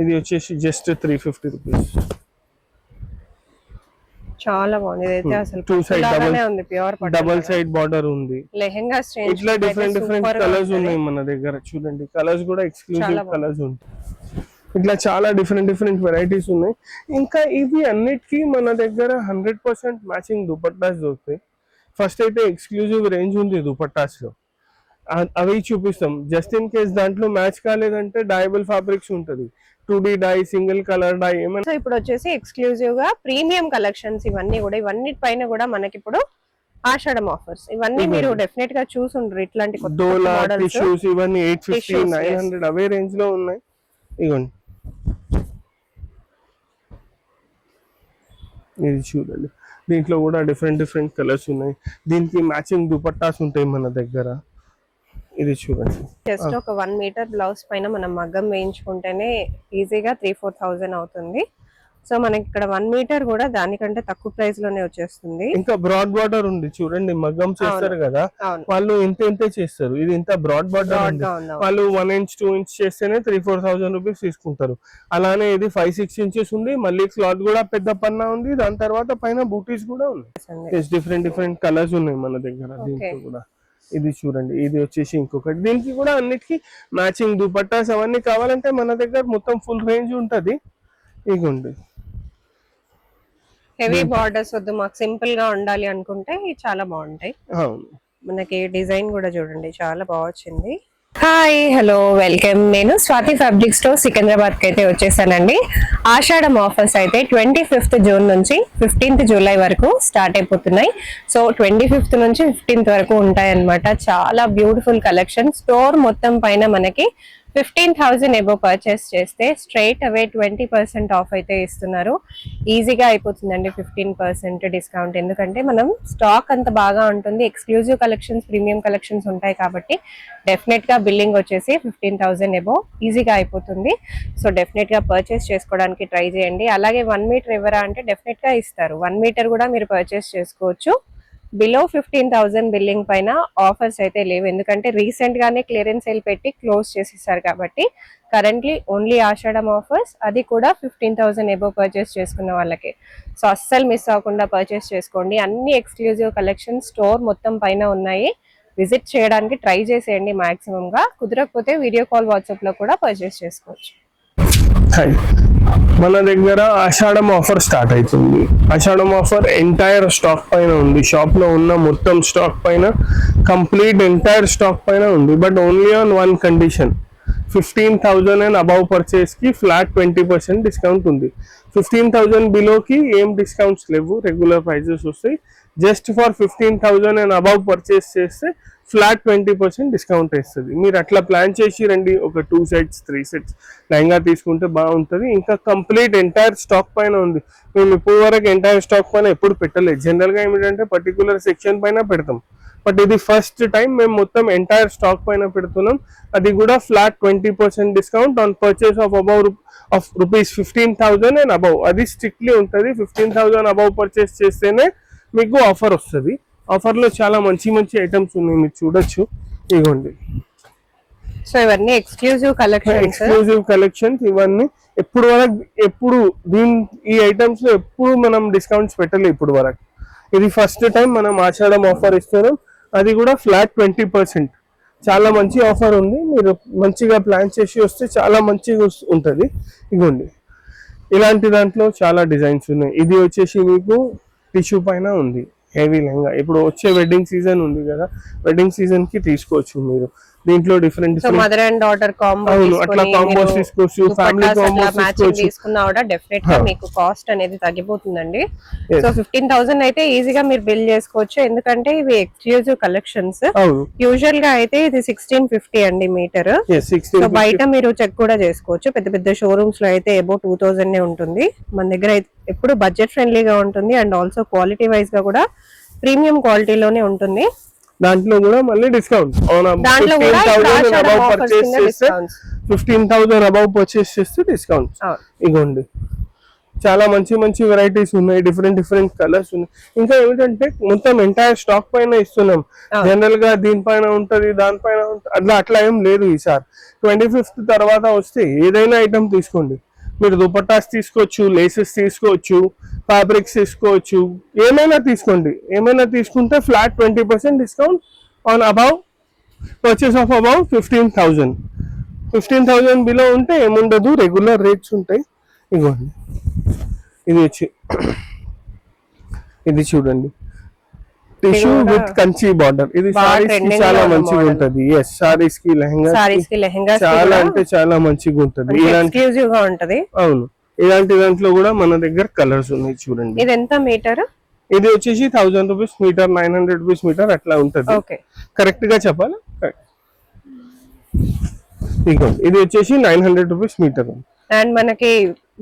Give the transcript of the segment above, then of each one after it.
ఇది వచ్చేసి just 350 rupees. చాలా బాగుంది. ఇదైతే అసలు టూ సైడ్ ఉంది, ప్యూర్ పట్టు. డబుల్ సైడ్ బార్డర్ ఉంది. లెహంగా స్టైల్ ఇట్లా డిఫరెంట్ కలర్స్ ఉన్నాయి మన దగ్గర. చూడండి కలర్స్ కూడా ఎక్స్క్లూజివ్ కలర్స్ ఉంటాయి. ఇట్లా చాలా డిఫరెంట్ వెరైటీస్ ఉన్నాయి. ఇంకా ఇవి అన్నిటికీ మన దగ్గర 100% మ్యాచింగ్ దుపట్టాస్ దొరుకుతాయి. ఫస్ట్ అయితే ఎక్స్క్లూజివ్ రేంజ్ ఉంది దుపట్టాస్ లో, అవి చూపిస్తాం. జస్ట్ ఇన్ కేస్ దాంట్లో మ్యాచ్ కాలేదంటే డైబుల్ ఫ్యాబ్రిక్స్ ఉంటుంది, 2D dye, single colour dye ఏమైనా. సో ఇప్పుడు వచ్చేసి ఎక్స్క్లూజివ్ గా ప్రీమియం కలెక్షన్స్ ఇవన్నీ కూడా, ఇవన్నీ పైన కూడా మనకి ఇప్పుడు ఆషాఢం ఆఫర్స్ ఇవన్నీ మీరు డెఫినెట్ గా చూసుండ్రు. ఇట్లాంటి డోలా టిష్యూస్ ఇవన్నీ 850, 900 అవే రేంజ్ లో ఉన్నాయి. ఇగోండి ఇది చూడండి, దీంట్లో కూడా డిఫరెంట్ కలర్స్ ఉన్నాయి. దీనికి మ్యాచింగ్ దుపట్టాస్ ఉంటాయి మన దగ్గర. ఇది చూడండి, జస్ట్ ఒక 1 మీటర్ బ్లౌజ్ పైన మనం మగ్గం వేయించుకుంటేనే ఈజీగా 3-4,000 అవుతుంది. సో మనకి ఇక్కడ 1 మీటర్ కూడా దానికంటే తక్కువ ప్రైస్ లోనే వచ్చేస్తుంది. ఇంకా బ్రాడ్ బార్డర్ ఉంది చూడండి, మగ్గం చేస్తారు కదా వాళ్ళు ఇంతే చేస్తారు. ఇది ఇంత బ్రాడ్ బార్డర్ ఉంది, వాళ్ళు 1 ఇంచ్ 2 ఇంచ్ చేస్తేనే 3-4,000 రూపీస్ తీసుకుంటారు. అలానే ఇది 5-6 ఇంచెస్ ఉంది, మళ్ళీ క్లాత్ కూడా పెద్ద పన్నా ఉంది, దాని తర్వాత పైన బూటీస్ కూడా ఉన్నాయి. డిఫరెంట్ కలర్స్ ఉన్నాయి మన దగ్గర. దీంట్లో కూడా ఇది చూడండి, ఇది వచ్చేసి ఇంకొకటి. దీనికి కూడా అన్నిటికీ మ్యాచింగ్ దుపట్టాస్ అవన్నీ కావాలంటే మన దగ్గర మొత్తం ఫుల్ రేంజ్ ఉంటది. ఇగోండి హెవీ బార్డర్స్ వద్దు, మాకు సింపుల్ గా ఉండాలి అనుకుంటే చాలా బాగుంటాయి. మనకి డిజైన్ కూడా చూడండి చాలా బాగా వచ్చింది. Hi hello welcome. నేను స్వాతి ఫ్యాబ్రిక్ స్టోర్ సికింద్రాబాద్ కి అయితే వచ్చేసానండి. ఆషాఢం ఆఫర్స్ అయితే 25th జూన్ నుంచి 15th జూలై వరకు స్టార్ట్ అయిపోతున్నాయి. సో 25th నుంచి 15th వరకు ఉంటాయి అన్నమాట. చాలా బ్యూటిఫుల్ కలెక్షన్. స్టోర్ మొత్తం పైన మనకి 15,000 ఎబో పర్చేస్ చేస్తే స్ట్రైట్ అవే 20% ఆఫ్ అయితే ఇస్తున్నారు. ఈజీగా అయిపోతుందండి 15% డిస్కౌంట్. ఎందుకంటే మనం స్టాక్ అంత బాగా ఉంటుంది, ఎక్స్క్లూజివ్ కలెక్షన్స్, ప్రీమియం కలెక్షన్స్ ఉంటాయి కాబట్టి డెఫినెట్ గా బిల్లింగ్ వచ్చేసి 15,000 ఎబో ఈజీగా అయిపోతుంది. సో డెఫినెట్ గా పర్చేస్ చేసుకోవడానికి ట్రై చేయండి. అలాగే 1 మీటర్ ఇవ్వరా అంటే డెఫినెట్ గా ఇస్తారు. 1 మీటర్ కూడా మీరు పర్చేస్ చేసుకోవచ్చు. బిలో 15,000 బిల్లింగ్ పైన ఆఫర్స్ అయితే లేవు, ఎందుకంటే రీసెంట్ గానే క్లియరెన్స్ సేల్ పెట్టి క్లోజ్ చేసేసారు కాబట్టి కరెంట్లీ ఓన్లీ ఆషాఢం ఆఫర్స్, అది కూడా 15,000 ఎబో పర్చేస్ చేసుకున్న వాళ్ళకి. సో అస్సలు మిస్ అవ్వకుండా పర్చేస్ చేసుకోండి. అన్ని ఎక్స్క్లూజివ్ కలెక్షన్ స్టోర్ మొత్తం పైన ఉన్నాయి. విజిట్ చేయడానికి ట్రై చేసేయండి మాక్సిమం గా. కుదరకపోతే వీడియో కాల్ వాట్సాప్ లో కూడా పర్చేస్ చేసుకోవచ్చు. మన దగ్గర ఆషాఢం ఆఫర్ స్టార్ట్ అవుతుంది. ఆషాఢం ఆఫర్ ఎంటైర్ స్టాక్ పైన ఉంది. షాప్ లో ఉన్న మొత్తం స్టాక్ పైన, కంప్లీట్ ఎంటైర్ స్టాక్ పైన ఉంది. But only on one condition, 15,000 and above purchase కి ఫ్లాట్ 20% డిస్కౌంట్ ఉంది. 15,000 బిలోకి ఏం డిస్కౌంట్స్ లేవు, రెగ్యులర్ ప్రైజెస్ వస్తాయి. Just for 15,000 and above purchase చేస్తే ఫ్లాట్ 20% డిస్కౌంట్ వేస్తుంది. మీరు అట్లా ప్లాన్ చేసి రండి. ఒక 2 సెట్స్ 3 సెట్స్ లెహంగా తీసుకుంటే బాగుంటుంది. ఇంకా కంప్లీట్ ఎంటైర్ స్టాక్ పైన ఉంది. మేము ఇప్పుడు వరకు ఎంటైర్ స్టాక్ పైన ఎప్పుడు పెట్టలేదు. జనరల్గా ఏమిటంటే పర్టికులర్ సెక్షన్ పైన పెడతాం, బట్ ఇది ఫస్ట్ టైం మేము మొత్తం ఎంటైర్ స్టాక్ పైన పెడుతున్నాం. అది కూడా flat 20% discount on purchase of above of rupees 15,000 and above. అది స్ట్రిక్ట్లీ ఉంటుంది. 15,000 అబౌవ్ పర్చేస్ చేస్తేనే మీకు ఆఫర్ వస్తుంది. ఆఫర్ లో చాలా మంచి ఐటమ్స్ ఉన్నాయి, మీరు చూడొచ్చు. ఇవ్వండి, సో ఇవన్నీ ఎక్స్క్లూజివ్ కలెక్షన్స్. ఇవన్నీ ఎప్పుడు ఈ ఐటమ్స్ లో ఎప్పుడు మనం డిస్కౌంట్స్ పెట్టలేదు ఇప్పుడు వరకు. ఇది ఫస్ట్ టైం మనం ఆషాఢం ఆఫర్ ఇస్తున్నాం, అది కూడా ఫ్లాట్ 20%. చాలా మంచి ఆఫర్ ఉంది. మీరు మంచిగా ప్లాన్ చేసి వస్తే చాలా మంచిగా ఉంటుంది. ఇగోండి, ఇలాంటి దాంట్లో చాలా డిజైన్స్ ఉన్నాయి. ఇది వచ్చేసి మీకు టిష్యూ పైన ఉంది, హెవీ లెహంగా. ఇప్పుడు వచ్చే వెడ్డింగ్ సీజన్ ఉంది కదా, వెడ్డింగ్ సీజన్ కి తీసుకోవచ్చు మీరు. దీంట్లో different mother and daughter combo, అట్లా కాంబోస్ తీసుకోవచ్చు, ఫ్యామిలీ కాంబోస్ తీసుకున్నా కూడా డెఫినెట్ గా మీకు కాస్ట్ అనేది తగ్గిపోతుందండి. సో 15,000 అయితే ఈజీగా మీరు బిల్ చేసుకోవచ్చు, ఎందుకంటే ఇవి ఎక్స్క్లూజివ్ కలెక్షన్స్. యూజువల్ గా అయితే ఇది 1650 అండి మీటర్. సో బయట మీరు చెక్ కూడా చేసుకోవచ్చు. పెద్ద షోరూమ్స్ లో అయితే అబౌట్ 2,000 ఉంటుంది. మన దగ్గర అయితే ఎప్పుడు బడ్జెట్ ఫ్రెండ్లీగా ఉంటుంది అండ్ ఆల్సో క్వాలిటీ వైజ్ గా కూడా ప్రీమియం క్వాలిటీలోనే ఉంటుంది. దాంట్లో కూడా మళ్ళీ డిస్కౌంట్ 15,000 అబౌవ్ పర్చేస్ చేస్తే డిస్కౌంట్. ఇగోండి, చాలా మంచి వెరైటీస్ ఉన్నాయి, డిఫరెంట్ కలర్స్ ఉన్నాయి. ఇంకా ఏమిటంటే మొత్తం ఎంటైర్ స్టాక్ పైన ఇస్తున్నాం. జనరల్ గా దీనిపైన ఉంటది, దానిపైన ఉంటది, అట్లా ఏం లేదు. ఈసారి 25th తర్వాత వస్తే ఏదైనా ఐటమ్ తీసుకోండి, మీరు దుపట్టాస్ తీసుకోవచ్చు, లేసెస్ తీసుకోవచ్చు, ఫ్యాబ్రిక్స్ తీసుకోవచ్చు, ఏమైనా తీసుకోండి. ఏమైనా తీసుకుంటే flat 20% discount on above purchase of above 15,000. 15,000 below ఉంటే ఏముండదు, రెగ్యులర్ రేట్స్ ఉంటాయి. ఇదిగోండి, ఇది చూడండి, టిష్యూ విత్ కంచి బార్డర్. ఇది సారీస్ కి చాలా మంచిగా ఉంటది. ఎస్, సారీస్ కి లెహంగా చాలా అంటే చాలా మంచిగా ఉంటది. ఎక్స్క్లూజివ్ గా ఉంటది. అవును, ఇలాంటి దాంట్లో కూడా మన దగ్గర కలర్స్ ఉన్నాయి చూడండి. ఇది ఎంత మీటర్? ఇది వచ్చేసి 1000 రూపీస్ మీటర్, 900 రూపీస్ మీటర్ అట్లా ఉంటది. కరెక్ట్ గా చెప్పాలా? ఇది వచ్చేసి 900 రూపీస్ మీటర్. అండ్ మనకి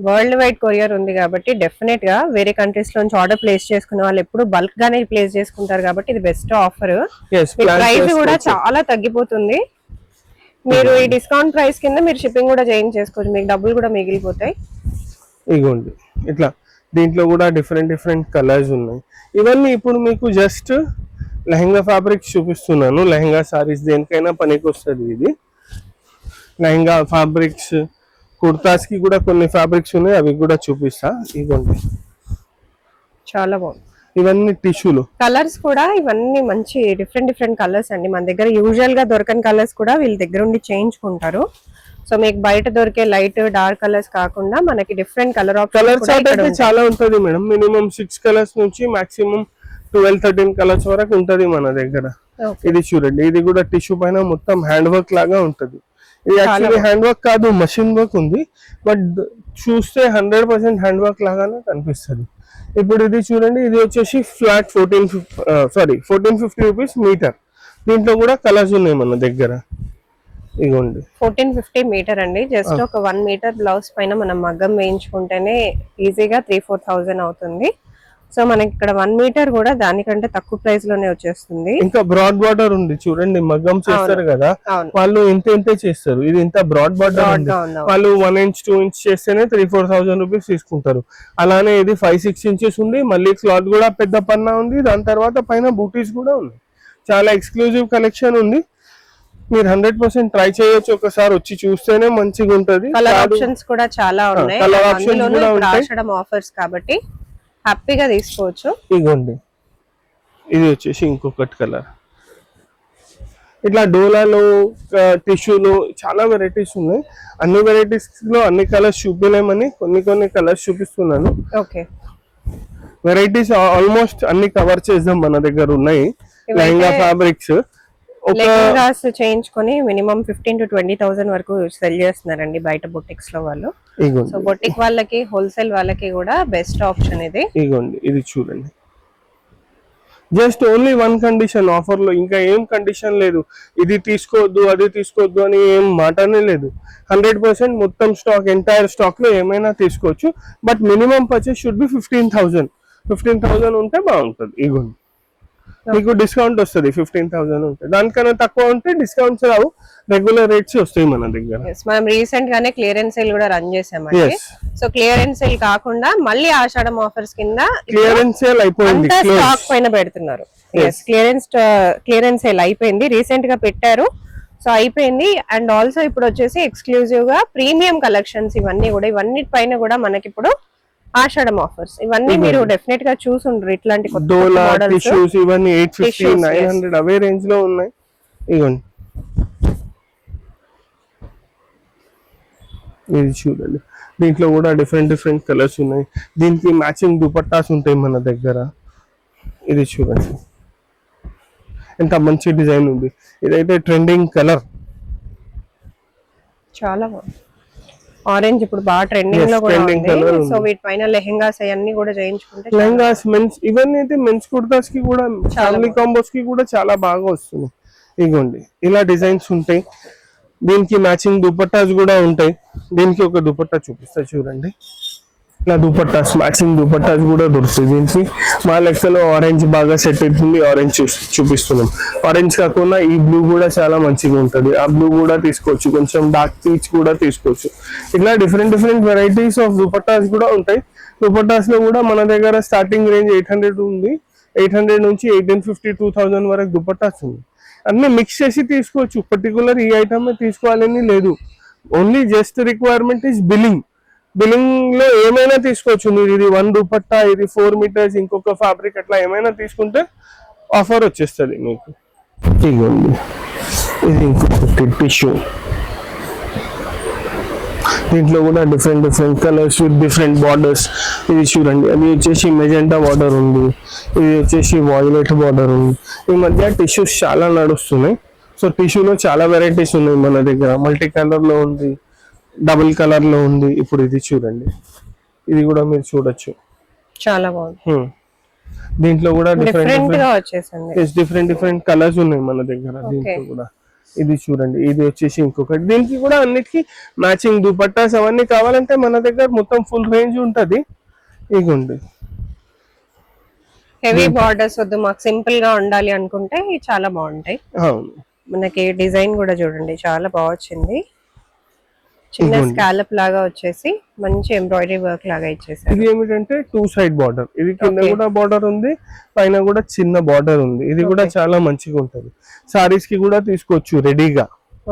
వరల్డ్ వైడ్ కొరియర్ ఉంది కాబట్టి డెఫినెట్ గా వేరే కంట్రీస్ నుంచి ఆర్డర్ ప్లేస్ చేసుకునే వాళ్ళు ఎప్పుడు బల్క్ గానే ప్లేస్ చేసుకుంటారు కాబట్టి ఇది బెస్ట్ ఆఫర్. ప్రైస్ కూడా చాలా తగ్గిపోతుంది. మీరు ఈ డిస్కౌంట్ ప్రైస్ కింద మీరు షిప్పింగ్ కూడా చేయించేసుకోవచ్చు, మీకు డబ్బులు కూడా మిగిలిపోతాయి. ఇగోండి, ఇట్లా దీంట్లో కూడా డిఫరెంట్ కలర్స్ ఉన్నాయి. ఇవన్నీ ఇప్పుడు మీకు జస్ట్ లెహంగా ఫ్యాబ్రిక్స్ చూపిస్తున్నాను. లెహంగా సారీస్ దేనికైనా పనికి వస్తుంది. ఇది లెహంగా ఫ్యాబ్రిక్స్, కుర్తాస్ కి కూడా కొన్ని ఫ్యాబ్రిక్స్ ఉన్నాయి, అవి కూడా చూపిస్తా. ఇవ్వండి, చాలా బాగుంది. ఇవన్నీ టిష్యూలు కలర్స్ కూడా, ఇవన్నీ మంచి డిఫరెంట్ కలర్స్ అండి. మన దగ్గర యూజువల్ గా దొరకని కలర్స్ కూడా వీళ్ళ దగ్గర ఉండి చేయించుకుంటారు. సో మీకు బయట దొరికే లైట్ డార్క్ కలర్స్ కాకుండా మనకి డిఫరెంట్ కలర్ ఆప్షన్స్ చాలా ఉంటది మేడం. మినిమం 6 కలర్స్ నుంచి మాక్సిమం 12-13 కలర్స్ వరకు ఉంటది మన దగ్గర. ఇది చూడండి, ఇది కూడా టిష్యూ పైన మొత్తం హ్యాండ్ వర్క్ లాగా ఉంటది. ఇది యాక్చువల్లీ హ్యాండ్ వర్క్ కాదు, మషిన్ వర్క్ ఉంది, బట్ చూస్తే 100% హ్యాండ్ వర్క్ లాగానే కనిపిస్తుంది. ఇప్పుడు ఇది చూడండి, ఇది వచ్చేసి ఫ్లాట్ 1450 రూపీస్ మీటర్. దీంట్లో కూడా కలర్స్ ఉన్నాయి మన దగ్గర. ఇగోండి, 1450 మీటర్ అండి. జస్ట్ ఒక 1 మీటర్ బ్లౌజ్ పైన మనం మగ్గం వేయించుకుంటేనే ఈజీగా 3-4,000 అవుతుంది. సో మనకి ఇక్కడ 1 మీటర్ కూడా దానికంటే తక్కువ ప్రైస్ లోనే వచ్చేస్తుంది. ఇంకా బ్రాడ్ బార్డర్ ఉంది చూడండి, మగ్గం చేస్తారు కదా వాళ్ళు ఇంతే చేస్తారు. ఇది ఇంత బ్రాడ్ బార్డర్ ఉంది, వాళ్ళు 1 ఇంచ్ 2 ఇంచ్ చేస్తేనే 3-4,000 రూపీస్ తీసుకుంటారు. అలానే ఇది 5-6 ఇంచెస్ ఉంది, మళ్ళీ క్లాత్ కూడా పెద్ద పన్నా ఉంది, దాని తర్వాత పైన బూటీస్ కూడా ఉంది. చాలా ఎక్స్క్లూజివ్ కలెక్షన్ ఉంది. మీరు 100% ట్రై చేయొచ్చు, ఒకసారి వచ్చి చూస్తేనే మంచిగా ఉంటది. కలర్ ఆప్షన్స్ కూడా చాలా ఉన్నాయి, కలర్ ఆప్షన్స్ కూడా ఉంటాయి. ఆఫర్స్ కాబట్టి హ్యాపీగా తీసుకోవచ్చు. ఇగోండి, ఇది వచ్చేసి ఇంకొకటి కలర్. ఇట్లా డోలాలో, టిష్యూలో చాలా వెరైటీస్ ఉన్నాయి. అన్ని వెరైటీస్ లో అన్ని కలర్స్ చూపించలేమని కొన్ని కలర్స్ చూపిస్తున్నాను. ఓకే, వెరైటీస్ ఆల్మోస్ట్ అన్ని కవర్ చేద్దాం, మన దగ్గర ఉన్నాయి. లెహంగా ఫ్యాబ్రిక్స్ లెహంగాస్ చేయించుకొని మినిమం 15,000-20,000 వరకు సెల్ చేస్తున్నారండి బయట బొటిక్స్ లో వాళ్ళు. సో బొటిక్ వాళ్ళకి, హోల్సేల్ వాళ్ళకి కూడా బెస్ట్ ఆప్షన్ ఇది. ఇగోండి, ఇది చూడండి, జస్ట్ ఓన్లీ 1 కండిషన్ ఆఫర్ లో, ఇంకా ఏం కండిషన్ లేదు. ఇది తీసుకోవద్దు, అది తీసుకోవద్దు అని ఏం మాటనే లేదు. 100% మొత్తం స్టాక్, ఎంటైర్ స్టాక్ లో ఏమైనా తీసుకోవచ్చు. But minimum purchase should be 15,000 ఉంటే బాగుంటుంది. ఇగోండి, మీకు డిస్కౌంట్ వస్తుంది. 15,000 ఉంటాయి, దానికన్నా తక్కువ ఉంటే డిస్కౌంట్స్ రావు, రెగ్యులర్ రేట్స్ వస్తాయి మన దగ్గర. మనం రీసెంట్ గానే క్లియరెన్స్ సేల్ కూడా రన్ చేసామండి. సో క్లియరెన్స్ సేల్ కాకుండా మళ్ళీ ఆషాఢం ఆఫర్స్ కింద క్లియరెన్స్ సేల్ అయిపోయింది, స్టాక్ పైన పెడుతున్నారు. క్లియరెన్స్ సేల్ అయిపోయింది, రీసెంట్ గా పెట్టారు. సో అయిపోయింది. అండ్ ఆల్సో ఇప్పుడు వచ్చేసి ఎక్స్క్లూజివ్ గా ప్రీమియం కలెక్షన్స్ ఇవన్నీ పైన కూడా మనకి ఇప్పుడు ఆషాఢం ఆఫర్స్. ఇవన్నీ మీరు డెఫినెట్ గా చూసుండ్రు. ఇట్లాంటి డోలా టిష్యూస్ ఇవన్నీ 850-900 అవే రేంజ్ లో ఉన్నాయి. ఇగోండి, ఇది చూడండి, దీంట్లో కూడా డిఫరెంట్ కలర్స్ ఉన్నాయి. దీనికి మ్యాచింగ్ దుపట్టాస్ ఉంటాయి మన దగ్గర. ఇది చూడండి, ఎంత మంచి డిజైన్ ఉంది. ఇదైతే ట్రెండింగ్ కలర్, చాలా బాగుంది. ఆరెంజ్ ఇప్పుడు బాగా ట్రెండింగ్ లో కూడా ఉంది. సో వీటిపైన లెహంగాస్ అన్ని కూడా చేయించుకుంటే, లెహంగాస్ మెన్స్, ఇవన్నీ అయితే మెన్స్ కుర్తాస్ కి కూడా, ఫ్యామిలీ కాంబోస్ కి కూడా చాలా బాగా వస్తుంది. ఇగోండి, ఇలా డిజైన్స్ ఉంటాయి. దీనికి మ్యాచింగ్ దుపట్టాస్ కూడా ఉంటాయి. దీనికి ఒక దుపట్టా చూపిస్తా చూడండి. ఇలా దుపట్టాస్, మ్యాచింగ్ దుపట్టాస్ కూడా దొరుకుతాయి. దీనికి మా లెక్కలో ఆరెంజ్ బాగా సెట్ అవుతుంది, ఆరెంజ్ చూపిస్తున్నాం. ఆరెంజ్ కాకుండా ఈ బ్లూ కూడా చాలా మంచిగా ఉంటుంది, ఆ బ్లూ కూడా తీసుకోవచ్చు. కొంచెం డార్క్ పీచ్ కూడా తీసుకోవచ్చు. ఇట్లా డిఫరెంట్ వెరైటీస్ ఆఫ్ దుపట్టాస్ కూడా ఉంటాయి. దుపట్టాస్ లో కూడా మన దగ్గర స్టార్టింగ్ రేంజ్ 800 ఉంది, 800 నుంచి 1850-2000 వరకు దుపట్టాస్ ఉంది. అన్ని మిక్స్ చేసి తీసుకోవచ్చు. పర్టికులర్ ఈ ఐటమ్ తీసుకోవాలని లేదు. Only just requirement is billing. Billing లో ఏమైనా తీసుకోవచ్చు మీరు. ఇది 1 దుపట్టా, ఇది 4 మీటర్స్, ఇంకొక ఫ్యాబ్రిక్ అట్లా ఏమైనా తీసుకుంటే ఆఫర్ వచ్చేస్తుంది మీకు. ఇదిగోండి, ఇది ఇంకొకటి టిష్యూ. దీంట్లో కూడా different colours with different borders. ఇది చూడండి, అది వచ్చేసి మెజెంటా బార్డర్ ఉంది, ఇది వచ్చేసి వాయిలెట్ బార్డర్ ఉంది. ఈ మధ్య టిష్యూస్ చాలా నడుస్తున్నాయి. సో టిష్యూలో చాలా వెరైటీస్ ఉన్నాయి మన దగ్గర. మల్టీ కలర్ లో ఉంది, డబుల్ కలర్ లో ఉంది. ఇప్పుడు ఇది చూడండి, ఇది కూడా మీరు చూడొచ్చు, చాలా బాగుంది. దీంట్లో కూడా డిఫరెంట్ కలర్స్ ఉన్నాయి మన దగ్గర. దీంట్లో కూడా ఇది చూడండి, ఇది వచ్చేసి ఇంకొకటి. దీనికి కూడా అన్నిటికీ మ్యాచింగ్ దుపట్టాస్ అవన్నీ కావాలంటే మన దగ్గర మొత్తం ఫుల్ రేంజ్ ఉంటది. ఇదిగోండి, హెవీ బార్డర్స్ వద్దు, మాకు సింపుల్ గా ఉండాలి అనుకుంటే చాలా బాగుంటాయి. అవును, మనకి డిజైన్ కూడా చూడండి చాలా బాగా వచ్చింది. చిన్న స్కాలప్ లాగా వచ్చేసి మంచి ఎంబ్రాయిడరీ వర్క్ లాగా ఇచ్చేసారు. ఇది ఏమిటంటే 2 సైడ్ బార్డర్. ఇది కింద కూడా బార్డర్ ఉంది, పైన కూడా చిన్న బార్డర్ ఉంది. ఇది కూడా చాలా మంచిగా ఉంటది. సారీస్ కి కూడా తీసుకోవచ్చు రెడీగా.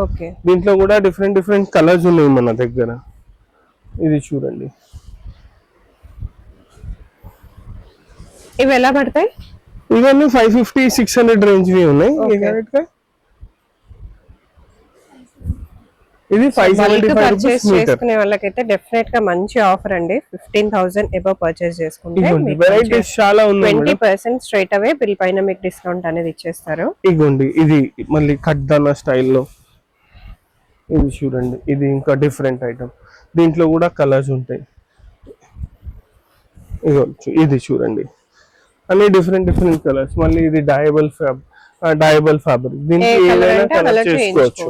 ఓకే, దీంట్లో కూడా డిఫరెంట్ కలర్స్ ఉన్నాయి మన దగ్గర. ఇది చూడండి, ఇవి ఎలా పడతాయి? ఇవన్నీ 550-600 రేంజ్ వి ఉన్నాయి. ఇది 575 రూపీస్ మీటర్. చేసుకునే వాళ్ళకైతే డెఫినెట్ గా మంచి ఆఫర్ అండి. 15,000 అబౌవ్ పర్చేస్ చేసుకుంటే వెరైటీస్ చాలా ఉన్నాయి. 20% స్ట్రైట్ అవే బిల్ పైన మీకు డిస్కౌంట్ అనేది ఇచ్చేస్తారు. ఇగోండి, ఇది మళ్ళీ కడ్దానా స్టైల్లో. ఇది చూడండి, ఇది ఇంకా డిఫరెంట్ ఐటమ్. దీంట్లో కూడా కలర్స్ ఉంటాయి. ఇది చూడండి, అన్ని డిఫరెంట్ కలర్స్. మళ్ళీ ఇది డయబుల్ ఫ్యాబ్రిక్. దీనికి ఏదైనా కలర్ చేసుకోవచ్చు.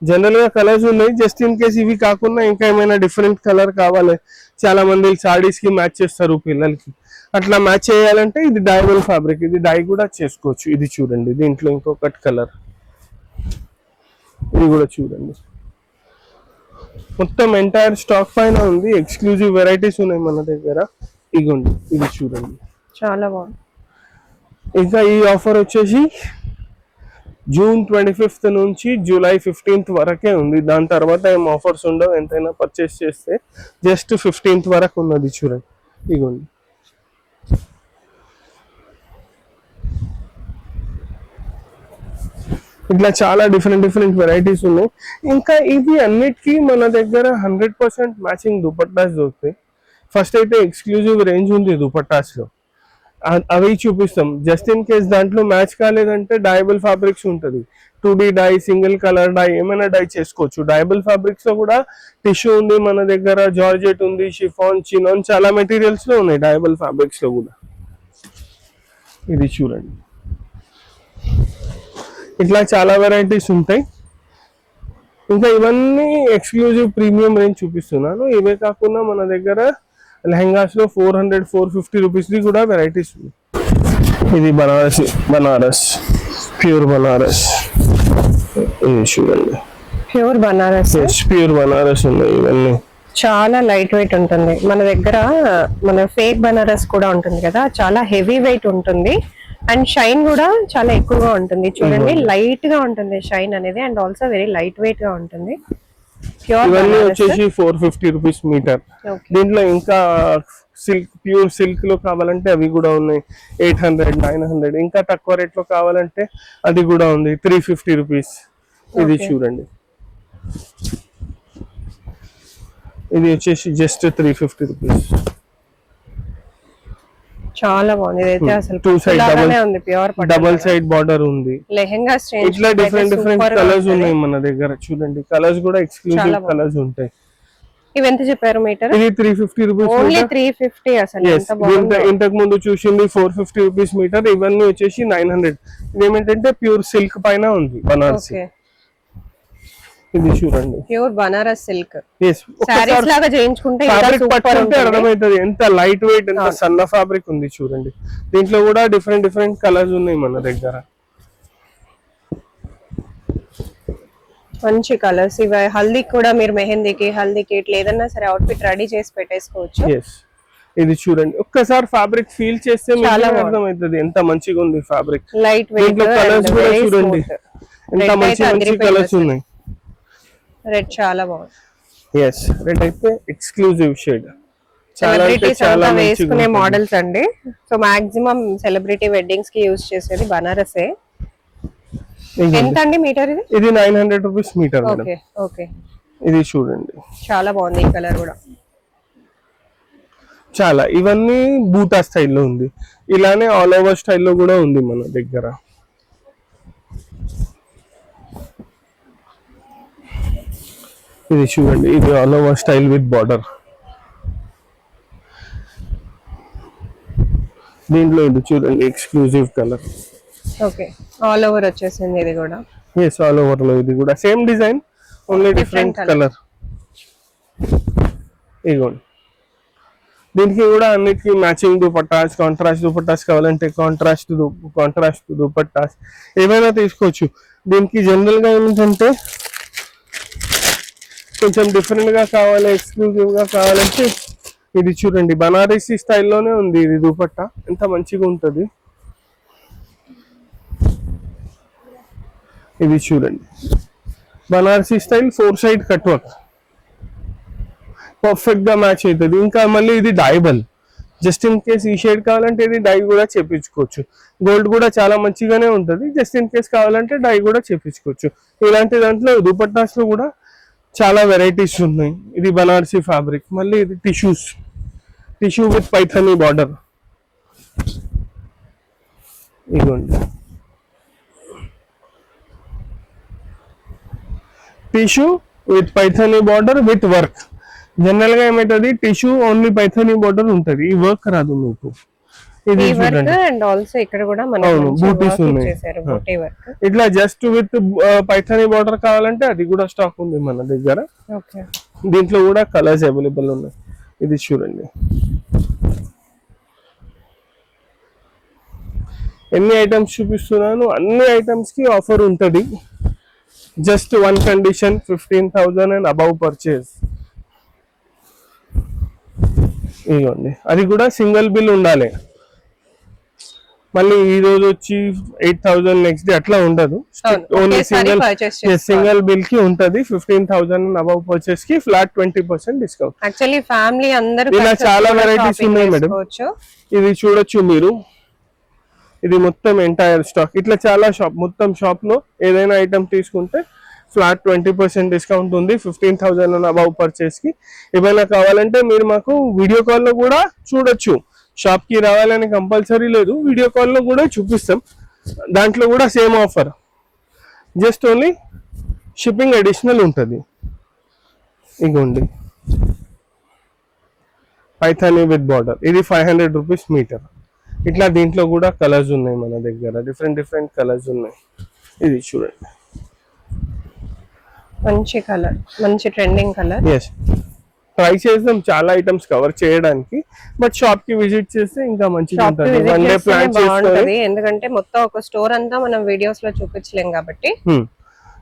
జనరల్ గా కలర్స్ ఉన్నాయి. జస్ట్ ఇన్ కేస్ ఇవి కాకుండా ఇంకా ఏమైనా డిఫరెంట్ కలర్ కావాలి, చాలా మంది సాడీస్ కి మ్యాచ్ చేస్తారు పిల్లలకి, అట్లా మ్యాచ్ చేయాలంటే ఇది డయబుల్ ఫ్యాబ్రిక్. ఇది డై కూడా చేసుకోవచ్చు. ఇది చూడండి, దీంట్లో ఇంకొకటి కలర్. ఇది కూడా చూడండి, మొత్తం ఎంటైర్ స్టాక్ పైన ఉంది. ఎక్స్క్లూజివ్ వెరైటీస్ ఉన్నాయి మన దగ్గర. ఇగోండి, ఇది చూడండి, చాలా బాగుంది. ఇంకా ఈ ఆఫర్ వచ్చేసి జూన్ 25th నుంచి జూలై 15th వరకే ఉంది. దాని తర్వాత ఏం ఆఫర్స్ ఉండవు. ఎంతైనా పర్చేస్ చేస్తే జస్ట్ 15th వరకు ఉన్నది. చూడండి, ఇగోండి, ఇట్లా చాలా డిఫరెంట్ వెరైటీస్ ఉన్నాయి. ఇంకా ఇవి అన్నిటికీ మన దగ్గర 100% మ్యాచింగ్ దుపట్టాస్ దొరుకుతాయి. ఫస్ట్ అయితే ఎక్స్క్లూజివ్ రేంజ్ ఉంది దుపట్టాస్ లో, అవి చూపిస్తాం. జస్ట్ ఇన్ కేస్ దాంట్లో మ్యాచ్ కాలేదంటే డయబుల్ ఫ్యాబ్రిక్స్ ఉంటుంది. 2D dye, single colour dye, ఏమైనా డై చేసుకోవచ్చు. డయబుల్ ఫ్యాబ్రిక్స్ లో కూడా టిష్యూ ఉంది మన దగ్గర, జార్జెట్ ఉంది, షిఫాన్, చినాన్, చాలా మెటీరియల్స్ లో ఉన్నాయి డయబుల్ ఫ్యాబ్రిక్స్ లో కూడా. ఇది చూడండి, ఇట్లా చాలా వెరైటీస్ ఉంటాయి. ఇంకా ఇవన్నీ ఎక్స్క్లూజివ్ ప్రీమియం రేంజ్ చూపిస్తున్నాను. ఇవే కాకుండా మన దగ్గర లెహంగాస్ లో 400-450 రూపీస్ ది కూడా వెరైటీస్ ఉన్నాయి. ఇది బనారస్ ప్యూర్ బనారస్. ఇది చూడండి, ప్యూర్ బనారస్ ఉన్నాయి. ఇవన్నీ చాలా లైట్ వెయిట్ ఉంటుంది మన దగ్గర. మన ఫేక్ బనారస్ కూడా ఉంటుంది కదా, చాలా హెవీ వెయిట్ ఉంటుంది అండ్ షైన్ కూడా చాలా ఎక్కువగా ఉంటుంది. చూడండి, లైట్ గా ఉంటుంది షైన్ అనేది, and also very light weight గా ఉంటుంది. ఇవన్నీ వచ్చేసి 450 రూపీస్ మీటర్. దీంట్లో ఇంకా ప్యూర్ సిల్క్ లో కావాలంటే అవి కూడా ఉన్నాయి. 800-900. ఇంకా తక్కువ రేట్ లో కావాలంటే అది కూడా ఉంది, 350 రూపీస్. ఇది చూడండి, ఇది వచ్చేసి జస్ట్ 350 రూపీస్. చాలా బాగుంది. ఇదైతే అసలు 2 సైడ్ డబుల్ సైడ్ బార్డర్ ఉంది. లెహంగా ఇట్లా డిఫరెంట్ కలర్స్ ఉన్నాయి మన దగ్గర. చూడండి, కలర్స్ కూడా ఎక్స్క్లూజివ్ కలర్స్ ఉంటాయి. ఇవి ఎంత చెప్పారు మీటర్? ఇది 350 రూపీస్. ఓన్లీ 350. అసలు ఇంతకు ముందు చూసింది 450 రూపీస్ మీటర్. ఇవన్నీ వచ్చేసి 900. ఇదేంటంటే ప్యూర్ సిల్క్ పైన ఉంది, బనారసి. ఇది చూడండి, ప్యూర్ బనారస్ సిల్క్. సారీస్ లాగా చేయించుకుంటే అర్థమవుతుంది ఎంత లైట్ వెయిట్, ఎంత సన్న ఫ్యాబ్రిక్ ఉంది. చూడండి, దీంట్లో కూడా డిఫరెంట్ కలర్స్ ఉన్నాయి మన దగ్గర. మంచి కలర్స్. ఇవి హల్దీకి కూడా మీరు మెహందీకి, హల్దీకి ఇట్లా ఏదన్నా సరే అవుట్ఫిట్ రెడీ చేసి పెట్టేసుకోవచ్చు. ఇది చూడండి, ఒక్కసారి ఫ్యాబ్రిక్ ఫీల్ చేస్తే అర్థమవుతుంది ఎంత మంచిగా ఉంది ఫ్యాబ్రిక్. Light weight. కలర్స్ కూడా చూడండి, ఎంత మంచి కలర్స్ ఉన్నాయి. రెడ్ చాలా బాగుంది. ఎస్ రెడ్ అయితే ఎక్స్క్లూజివ్ షేడ్, చాలా అంటే సెలబ్రిటీస్ చాలా అంతా మంచిగా వేసుకునే ఉంటుంది. మోడల్స్ అండి. సో మాక్సిమం సెలబ్రిటీ వెడ్డింగ్స్ కి యూజ్ చేసేది బనారసే. ఇదిగోండి. ఎంత అండి మీటర్ ఇది? ఇది 900 rupees metre madam. Okay okay, ఇది చూడండి చాలా బాగుంది ఈ కలర్ కూడా. చాలా ఇవన్నీ బూటా స్టైల్లో ఉంది, ఇలానే ఆల్ ఓవర్ స్టైల్లో కూడా ఉంది మన దగ్గర. ఇది చూడండి, ఇది all over style with border. దీంట్లో ఇది చూడండి exclusive colour. Okay, all over వచ్చేసింది ఇది కూడా. ఎస్ ఆల్ ఓవర్ లో ఇది కూడా same design, only different colour. ఇదిగోండి, దీనికి కూడా అన్నిటికీ మ్యాచింగ్ దుపట్టాస్, కాంట్రాస్ట్ దుపట్టాస్ కావాలంటే కాంట్రాస్ట్ దుపట్టాస్ ఏమైనా తీసుకోవచ్చు. దీనికి జనరల్ గా ఏమిటంటే కొంచెం డిఫరెంట్ గా కావాలి, ఎక్స్క్లూజివ్ గా కావాలంటే ఇది చూడండి బనారసి స్టైల్లోనే ఉంది. ఇది దుపట్టా ఎంత మంచిగా ఉంటుంది. ఇది చూడండి Banarasi style 4 side cut work, perfect గా మ్యాచ్ అవుతుంది. ఇంకా మళ్ళీ ఇది డైబల్, జస్ట్ ఇన్ కేస్ ఈ షేడ్ కావాలంటే ఇది డై కూడా చేపించుకోవచ్చు. గోల్డ్ కూడా చాలా మంచిగానే ఉంటుంది, జస్ట్ ఇన్ కేస్ కావాలంటే డై కూడా చేపించుకోవచ్చు. ఇలాంటి దాంట్లో దుపట్టాస్ లో కూడా చాలా వెరైటీస్ ఉన్నాయి. ఇది బనారసి ఫ్యాబ్రిక్, మళ్ళీ ఇది టిష్యూ విత్ పైథానీ బార్డర్. ఇదిగోండి tissue with Paithani border with work. General గా ఏమైతుంది టిష్యూ ఓన్లీ పైథానీ బార్డర్ ఉంటది, ఈ వర్క్ రాదు మీకు. ఇది చూడండి అండ్ ఆల్సో ఇక్కడ కూడా మనకి అవును మంచి బూటీస్ work ఉన్నాయి. ఇచ్చేసారు, బూటీ వర్క్. ఇట్లా జస్ట్ విత్ పైథానీ బార్డర్ కావాలంటే అది కూడా స్టాక్ ఉంది మన దగ్గర. ఓకే, దీంట్లో కూడా కలర్స్ అవైలబుల్ ఉన్నాయి. ఇది చూడండి ఎన్ని ఐటమ్స్ చూపిస్తున్నాను, అన్ని ఐటమ్స్ కి ఆఫర్ ఉంటుంది. Just one condition, 15,000 and above purchase. ఇదిగోండి, అది కూడా సింగిల్ బిల్ ఉండాలి. మళ్ళీ ఈ రోజు వచ్చి 8,000 నెక్స్ట్ డే అట్లా ఉండదు. ఓన్లీ సింగిల్ బిల్ కి ఉంటది. 15,000 అండ్ అబౌవ్ పర్చేస్ కి ఫ్లాట్ 20% డిస్కౌంట్. యాక్చువల్లీ ఫ్యామిలీ అందరూ ఇలా చాలా వెరైటీస్ ఉన్నాయి మేడం. ఇది చూడొచ్చు మీరు, ఇది మొత్తం ఎంటైర్ స్టాక్. ఇట్లా చాలా మొత్తం షాప్ లో ఏదైనా ఐటమ్ తీసుకుంటే ఫ్లాట్ 20% డిస్కౌంట్ ఉంది 15,000 అండ్ అబౌవ్ పర్చేస్ కి. ఏమైనా కావాలంటే మీరు మాకు వీడియో కాల్ లో కూడా చూడొచ్చు. షాప్ కి రావాలని కంపల్సరీ లేదు, వీడియో కాల్ లో కూడా చూపిస్తాం. దాంట్లో కూడా same offer, just only shipping additional ఉంటుంది. ఇగోండి పైథానీ విత్ బార్డర్, ఇది 500 రూపీస్ మీటర్. ఇట్లా దీంట్లో కూడా కలర్స్ ఉన్నాయి మన దగ్గర, డిఫరెంట్ కలర్స్ ఉన్నాయి. ఇది చూడండి మంచి కలర్, మంచి ట్రెండింగ్ కలర్. ఎస్ ట్రై చేద్దాం చాలా ఐటమ్స్ కవర్ చేయడానికి, బట్ షాప్ కి విజిట్ చేస్తే ఇంకా మంచిగా ఉంటుంది. వన్ డే ప్లాన్ బాగుంటది, ఎందుకంటే మొత్తం ఒక స్టోర్ అంతా మనం వీడియోస్ లో చూపించలేం కాబట్టి.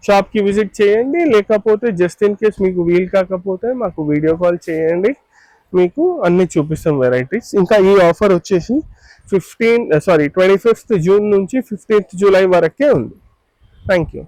షాప్ కి విజిట్ చేయండి, లేకపోతే జస్ట్ ఇన్ కేస్ మీకు వీలు కాకపోతే మాకు వీడియో కాల్ చేయండి, మీకు అన్ని చూపిస్తాం వెరైటీస్. ఇంకా ఈ ఆఫర్ వచ్చేసి 25th జూన్ నుంచి 15th జూలై వరకే ఉంది. Thank you.